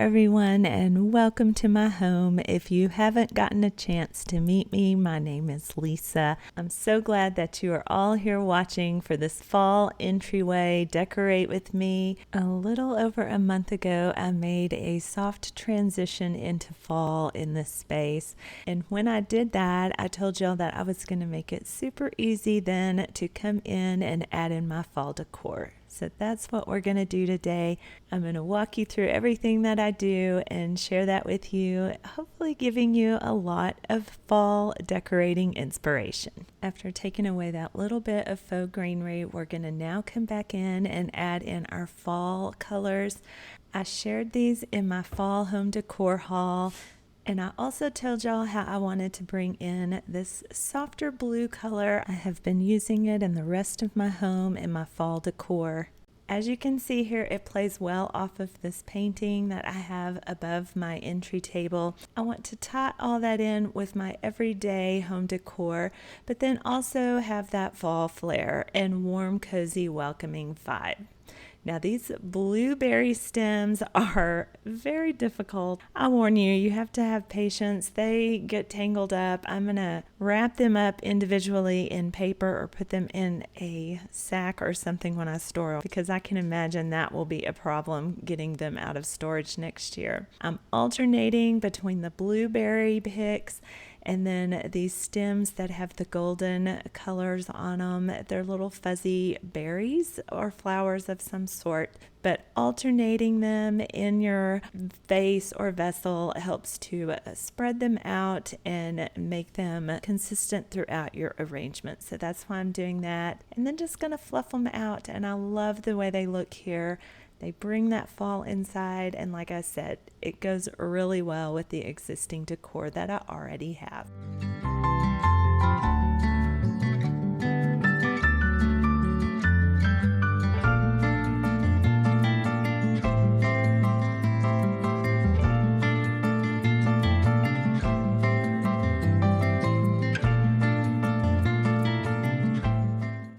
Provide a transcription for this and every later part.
everyone, and welcome to my home. If you haven't gotten a chance to meet me, my name is Lisa. I'm so glad that you are all here watching for this fall entryway decorate with me. A little over a month ago, I made a soft transition into fall in this space, and when I did that, I told y'all that I was going to make it super easy then to come in and add in my fall decor. So that's what we're going to do today. I'm going to walk you through everything that I do and share that with you, hopefully giving you a lot of fall decorating inspiration. After taking away that little bit of faux greenery, we're going to now come back in and add in our fall colors. I shared these in my fall home decor haul. And I also told y'all how I wanted to bring in this softer blue color. I have been using it in the rest of my home in my fall decor. As you can see here, it plays well off of this painting that I have above my entry table. I want to tie all that in with my everyday home decor, but then also have that fall flair and warm, cozy, welcoming vibe. Now these blueberry stems are very difficult. I warn you, you have to have patience. They get tangled up. I'm going to wrap them up individually in paper or put them in a sack or something when I store them, because I can imagine that will be a problem getting them out of storage next year. I'm alternating between the blueberry picks and then these stems that have the golden colors on them. They're little fuzzy berries or flowers of some sort, but alternating them in your vase or vessel helps to spread them out and make them consistent throughout your arrangement. So that's why I'm doing that. And then just gonna fluff them out, and I love the way they look here. They bring that fall inside, and like I said, it goes really well with the existing decor that I already have.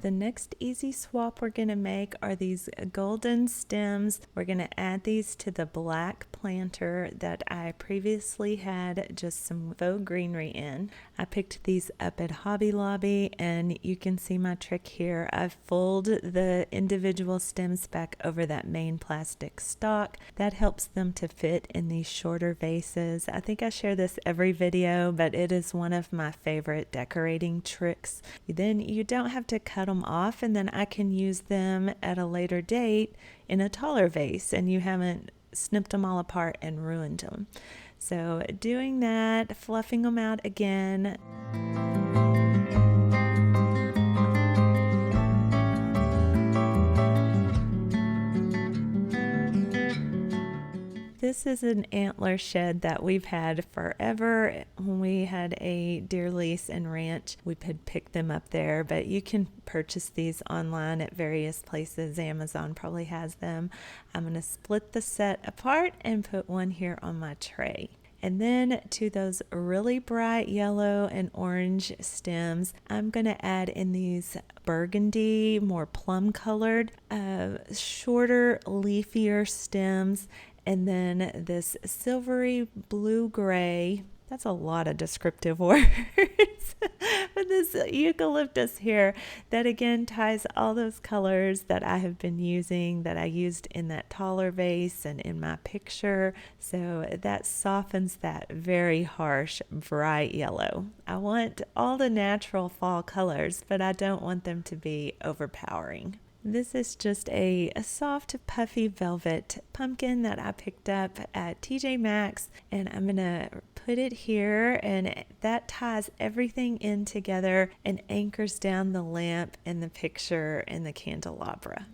The next easy swap we're going to make are these golden stems. We're going to add these to the black planter that I previously had just some faux greenery in. I picked these up at Hobby Lobby, and you can see my trick here. I fold the individual stems back over that main plastic stalk. That helps them to fit in these shorter vases. I think I share this every video, but it is one of my favorite decorating tricks. Then you don't have to cut them off, and then I can use them at a later date in a taller vase, and you haven't snipped them all apart and ruined them. So doing that, fluffing them out again. This is an antler shed that we've had forever. When we had a deer lease and ranch, we could pick them up there, but you can purchase these online at various places. Amazon probably has them. I'm going to split the set apart and put one here on my tray. And then to those really bright yellow and orange stems, I'm going to add in these burgundy, more plum colored, shorter, leafier stems. And then this silvery blue-gray, that's a lot of descriptive words, but this eucalyptus here, that again ties all those colors that I have been using, that I used in that taller vase and in my picture. So that softens that very harsh, bright yellow. I want all the natural fall colors, but I don't want them to be overpowering. This is just a soft, puffy velvet pumpkin that I picked up at TJ Maxx, and I'm going to put it here, and that ties everything in together and anchors down the lamp and the picture and the candelabra.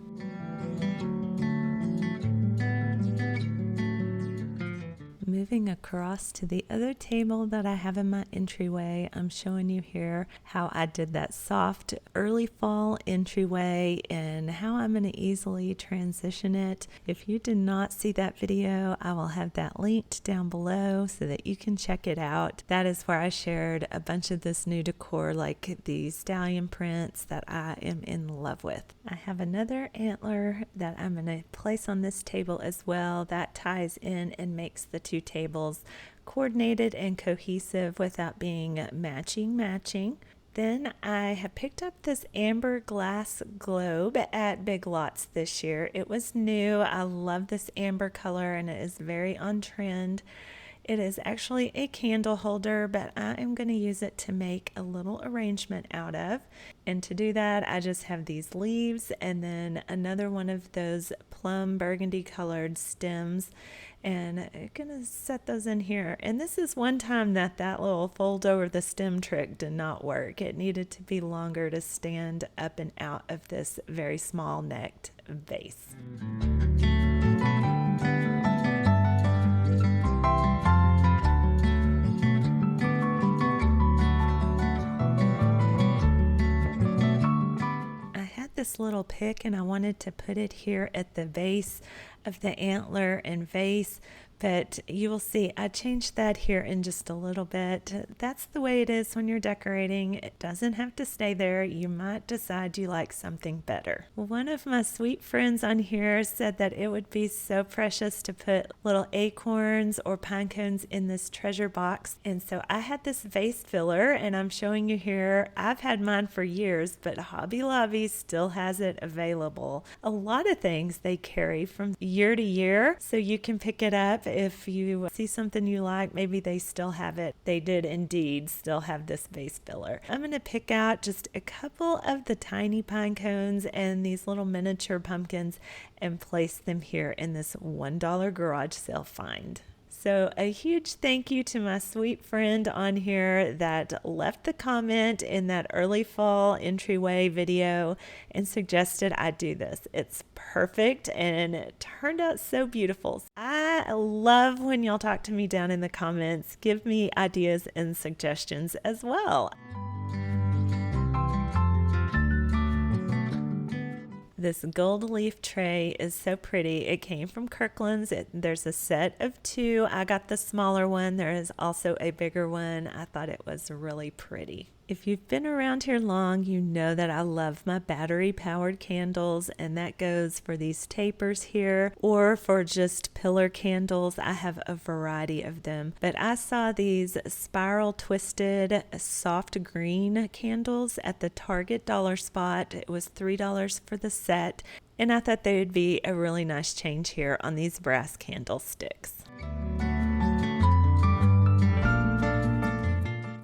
moving across to the other table that I have in my entryway, I'm showing you here how I did that soft early fall entryway and how I'm going to easily transition it. If you did not see that video, I will have that linked down below so that you can check it out. That is where I shared a bunch of this new decor, like the stallion prints that I am in love with. I have another antler that I'm going to place on this table as well. That ties in and makes the two tables coordinated and cohesive without being matching. Then I have picked up this amber glass globe at Big Lots this year. It was new. I love this amber color and it is very on trend. It is actually a candle holder, but I am going to use it to make a little arrangement out of. And to do that, I just have these leaves and then another one of those plum burgundy colored stems. And I'm going to set those in here. And this is one time that little fold over the stem trick did not work. It needed to be longer to stand up and out of this very small necked vase. This little pick and I wanted to put it here at the base of the antler and vase, but you will see I changed that here in just a little bit. That's the way it is when you're decorating. It doesn't have to stay there. You might decide you like something better. One of my sweet friends on here said that it would be so precious to put little acorns or pine cones in this treasure box, and so I had this vase filler and I'm showing you here. I've had mine for years, but Hobby Lobby still has it available. A lot of things they carry from year to year, so you can pick it up if you see something you like. Maybe they still have it. They did indeed still have this vase filler. I'm going to pick out just a couple of the tiny pine cones and these little miniature pumpkins and place them here in this $1 garage sale find. So a huge thank you to my sweet friend on here that left the comment in that early fall entryway video and suggested I do this. It's perfect and it turned out so beautiful. I love when y'all talk to me down in the comments. Give me ideas and suggestions as well. This gold leaf tray is so pretty. It came from Kirkland's. There's a set of two. I got the smaller one. There is also a bigger one. I thought it was really pretty. If you've been around here long, you know that I love my battery-powered candles, and that goes for these tapers here or for just pillar candles. I have a variety of them, but I saw these spiral twisted soft green candles at the Target dollar spot. It was $3 for the set, and I thought they would be a really nice change here on these brass candlesticks.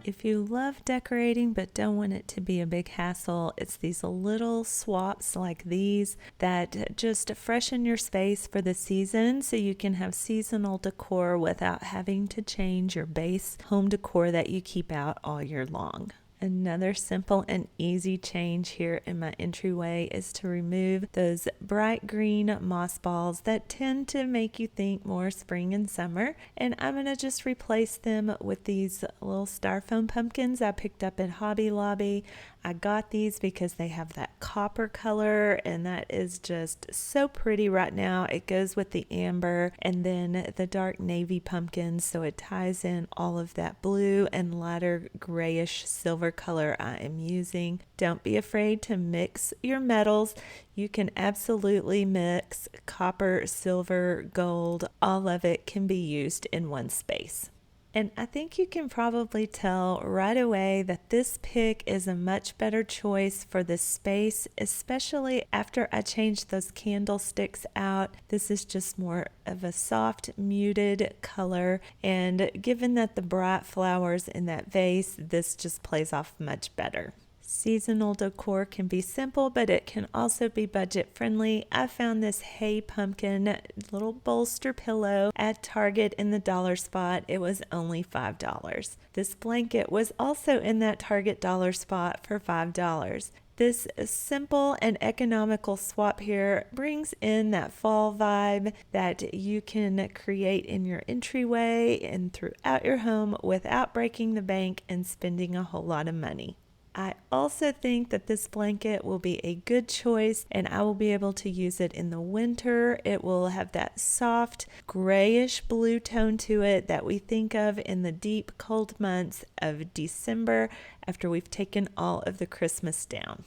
If you love decorating but don't want it to be a big hassle, it's these little swaps like these that just freshen your space for the season so you can have seasonal decor without having to change your base home decor that you keep out all year long. Another simple and easy change here in my entryway is to remove those bright green moss balls that tend to make you think more spring and summer. And I'm going to just replace them with these little styrofoam pumpkins I picked up at Hobby Lobby. I got these because they have that copper color and that is just so pretty right now. It goes with the amber and then the dark navy pumpkins, so it ties in all of that blue and lighter grayish silver color I am using. Don't be afraid to mix your metals. You can absolutely mix copper, silver, gold. All of it can be used in one space. And I think you can probably tell right away that this pick is a much better choice for this space, especially after I changed those candlesticks out. This is just more of a soft, muted color. And given that the bright flowers in that vase, this just plays off much better. Seasonal decor can be simple, but it can also be budget friendly. I found this Hay Pumpkin little bolster pillow at Target in the dollar spot. It was only $5. This blanket was also in that Target dollar spot for $5. This simple and economical swap here brings in that fall vibe that you can create in your entryway and throughout your home without breaking the bank and spending a whole lot of money. I also think that this blanket will be a good choice, and I will be able to use it in the winter. It will have that soft grayish blue tone to it that we think of in the deep cold months of December after we've taken all of the Christmas down.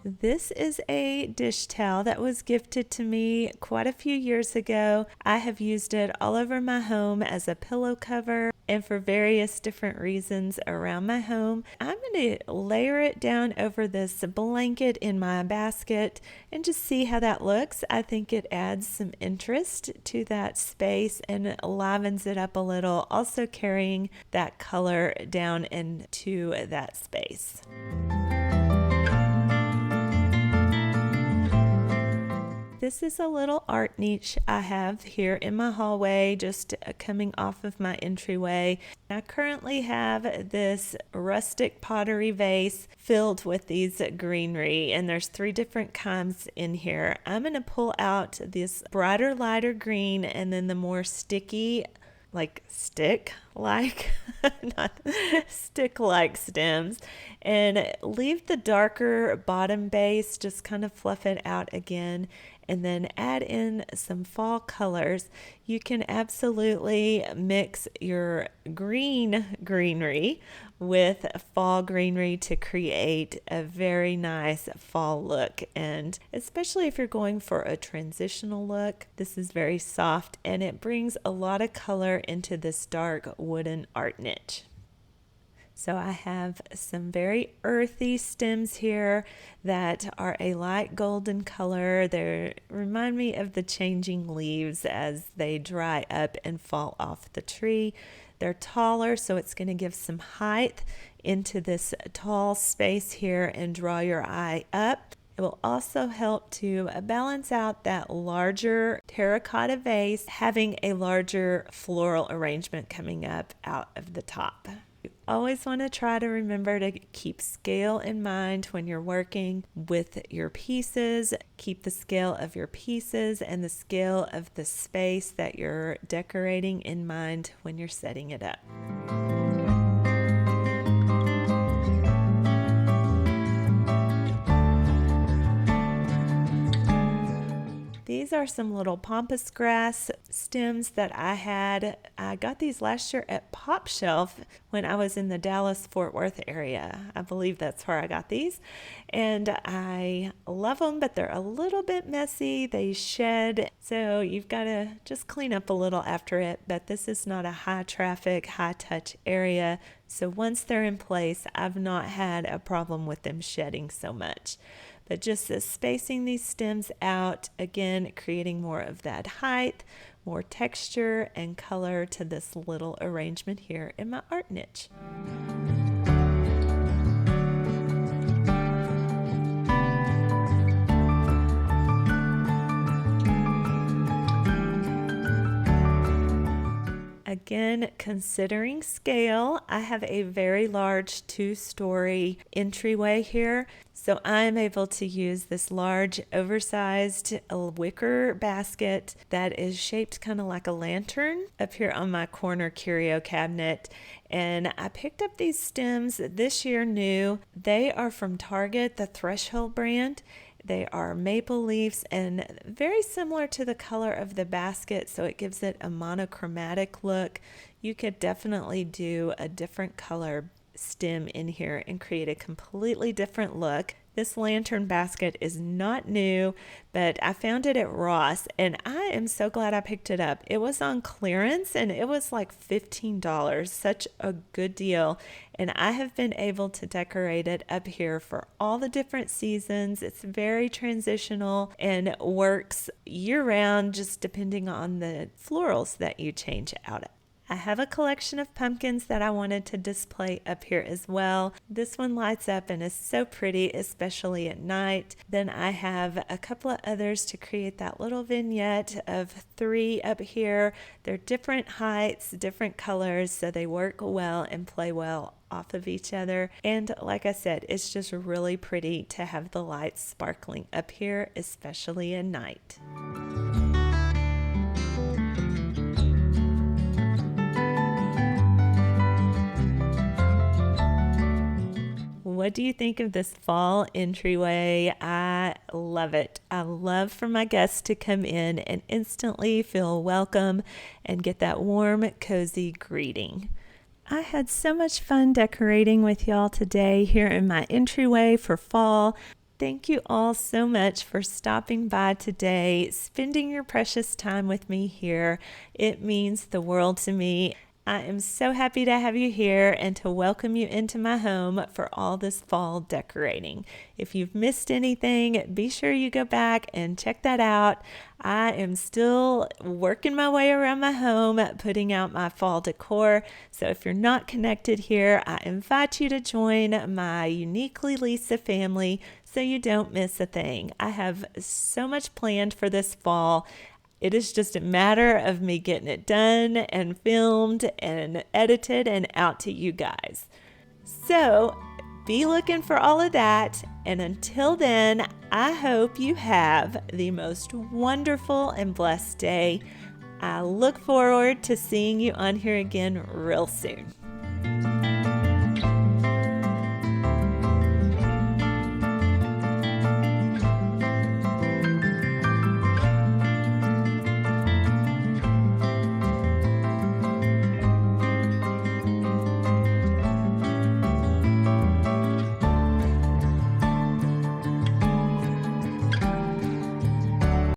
This is a dish towel that was gifted to me quite a few years ago. I have used it all over my home as a pillow cover and for various different reasons around my home. I'm going to layer it down over this blanket in my basket and just see how that looks. I think it adds some interest to that space and livens it up a little, also carrying that color down into that space. This is a little art niche I have here in my hallway, just coming off of my entryway. I currently have this rustic pottery vase filled with these greenery, and there's 3 different kinds in here. I'm going to pull out this brighter, lighter green, and then the more sticky, like stick-like, not stick-like stems, and leave the darker bottom base, just kind of fluff it out again, and then add in some fall colors. You can absolutely mix your greenery with fall greenery to create a very nice fall look. And especially if you're going for a transitional look, this is very soft and it brings a lot of color into this dark wooden art niche. So I have some very earthy stems here that are a light golden color. They remind me of the changing leaves as they dry up and fall off the tree. They're taller, so it's going to give some height into this tall space here and draw your eye up. It will also help to balance out that larger terracotta vase, having a larger floral arrangement coming up out of the top. You always want to try to remember to keep scale in mind when you're working with your pieces. Keep the scale of your pieces and the scale of the space that you're decorating in mind when you're setting it up. These are some little pampas grass stems that I had. I got these last year at Pop Shelf when I was in the Dallas-Fort Worth area. I believe that's where I got these. And I love them, but they're a little bit messy. They shed, so you've got to just clean up a little after it. But this is not a high traffic, high touch area. So once they're in place, I've not had a problem with them shedding so much. But just spacing these stems out, again, creating more of that height, more texture and color to this little arrangement here in my art niche. Again, considering scale, I have a very large 2-story entryway here. So I'm able to use this large, oversized wicker basket that is shaped kind of like a lantern up here on my corner curio cabinet. And I picked up these stems this year new. They are from Target, the Threshold brand. They are maple leaves and very similar to the color of the basket, so it gives it a monochromatic look. You could definitely do a different color stem in here and create a completely different look. This lantern basket is not new, but I found it at Ross and I am so glad I picked it up. It was on clearance and it was like $15, such a good deal. And I have been able to decorate it up here for all the different seasons. It's very transitional and works year round, just depending on the florals that you change out. I have a collection of pumpkins that I wanted to display up here as well. This one lights up and is so pretty, especially at night. Then I have a couple of others to create that little vignette of 3 up here. They're different heights, different colors, so they work well and play well off of each other. And like I said, it's just really pretty to have the lights sparkling up here, especially at night. What do you think of this fall entryway? I love it. I love for my guests to come in and instantly feel welcome and get that warm, cozy greeting. I had so much fun decorating with y'all today here in my entryway for fall. Thank you all so much for stopping by today, spending your precious time with me here. It means the world to me. I am so happy to have you here and to welcome you into my home for all this fall decorating. If you've missed anything, be sure you go back and check that out. I am still working my way around my home, putting out my fall decor. So if you're not connected here, I invite you to join my Uniquely Lisa family so you don't miss a thing. I have so much planned for this fall. It is just a matter of me getting it done and filmed and edited and out to you guys. So be looking for all of that. And until then, I hope you have the most wonderful and blessed day. I look forward to seeing you on here again real soon.